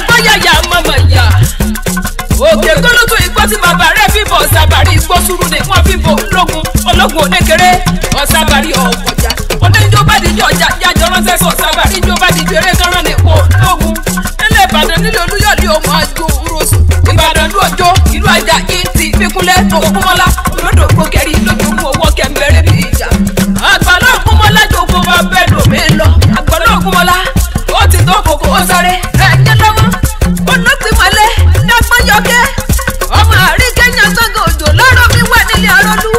bóyá mọ̀mọ̀ yá òkè kólótó igbó tí bàbá rẹ̀ fíbọ̀ ọ̀sàbàrí igbó sùúrù ni wọ́n fíbọ̀ ológun onékeré ọ̀sàbàrí ọ̀kọ̀jà oníjó bá dìjọ́ ọjà jájọ ránṣẹ́ sọ ọ̀sàbàrí ìjó bá dìjọ́ eré kọ́rọ́ ní ipò ológun nílẹ̀ Ìbàdàn nílẹ̀ Olúyọ̀lé ọmọ àjò rọ̀ṣù Ìbàdàn ló ọjọ́ ìlú ajá yìí ti fíkúnlẹ̀ tó kúmọ́lá olódò gbòkẹ́rì lójoogun owó kẹ́mbẹ́rẹ́ bí ìjà àgbàlá ògúnmọ́lá jogun bá bẹ́ẹ̀ lómi lọ àgbàlá ògúnmọ́lá ó ti tó kòkó ó sáré ẹ̀yẹ lọ́wọ́ olótìmọ́lẹ̀ dápọ́yọ̀kẹ́ ọmọ àríkẹ́yìn gbọ́ngàn òjò lọ́rọ̀ mi wà nílé arọ́lú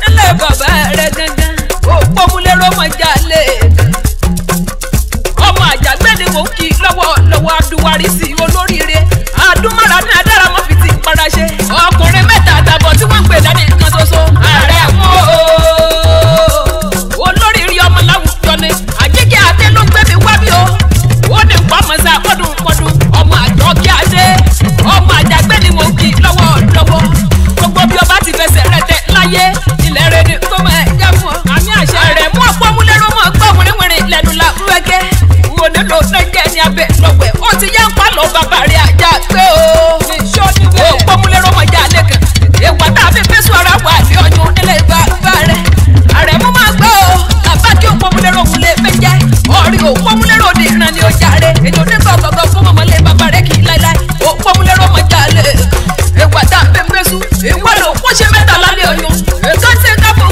nílẹ̀ bàbá rẹ̀ gangan ó pọ́nmúlẹ́rọ́ ọmọ jalè ọmọ àjàgbẹ́ ni mò ń kí lọ́wọ́ adúwárí sí olóríire adúmọ̀ra ní adára mọ́ fi ti para ṣe ọkùnrin mẹ́ta àtàbọ̀ tí wọ́n ń pè lẹ́ni kan ṣoṣo ààrẹ mú olóríire ọmọ láwùjọ ni àjíkẹ́ àti ló gbé mi wá bí o ó ní pàmòsà pọ́dún ọmọ àjọ kí a dé ọmọ àjàgbẹ́ ni mò ń kí lọ́wọ́ gbogbo bí ọba ti fẹsẹ̀ rẹ tẹ láyé ilẹ̀ rẹ ni kó máa já fún ọ àmì àṣẹ rẹ mú ọ̀pọ̀ múlẹ́rọ mọ́ ọgbọ́n wìrìwìrì lẹ́nu la wẹ́gẹ́ wo nílò lẹ́jẹ̀ ní abẹ́ lọ́wẹ́ ó ti yá ń pa lọ bàbá rẹ̀ ajá pé o ọ̀pọ̀ múlẹ́rọ mọ́ já lẹ́kàn èèwà tá a fi fẹ́ sọ ara wà ní ọyún nílẹ̀ bàbá rẹ̀ àrẹ mú máa gbọ́ o àbájú ọ̀pọ̀ múlẹ́rọ wulẹ̀ fẹ́jẹ́ ọ̀rí ọ̀pọ̀ múlẹ́rọ ní ìran ni ó járe èyí ò ní bọ̀ gbọ̀gbọ̀ fún mọ̀mọ́lẹ́ bàbá rẹ̀ kì í láíláí ọ̀pọ̀ múlẹ́rọ mọ́ já lẹ́ èèwà tá a fi fẹ́ sọ ìwọ ló kó ṣe mẹ́ta lálẹ́ ọyún èkán ṣe káfọ̀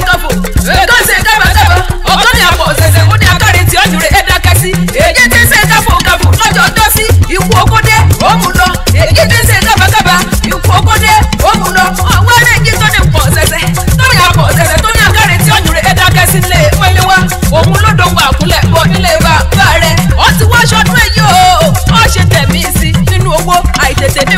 èkán ṣe kábàkábà ọ̀kan ní àpọ̀ ọ̀sẹ̀sẹ̀ ó ní akárin tí ọ̀jùrẹ́ ẹ̀dá kẹ́sí èyí tí ń ṣe káfọ̀ lọ́jọ́ tọ́sí ikú okódé òun lọ èyí tí ń ṣe kábàkábà ikú okódé òun lọ àwọn ẹlẹ́yìn tó ní pọ̀ ọ̀sẹ̀sẹ̀ tó ní àpọ̀ ọ̀sẹ̀sẹ̀ tó ní akárin tí ọ̀jùrẹ́ ẹ̀dá kẹ́sí lé pẹ́lẹ́ wá òun ló dọ̀wọ́ àkúlẹ̀ bọ̀ nílé bàbá rẹ̀ ó ti wá aṣọ ọdún èyí o ó ṣe tẹ̀mí sí nínú owó àìtètè ní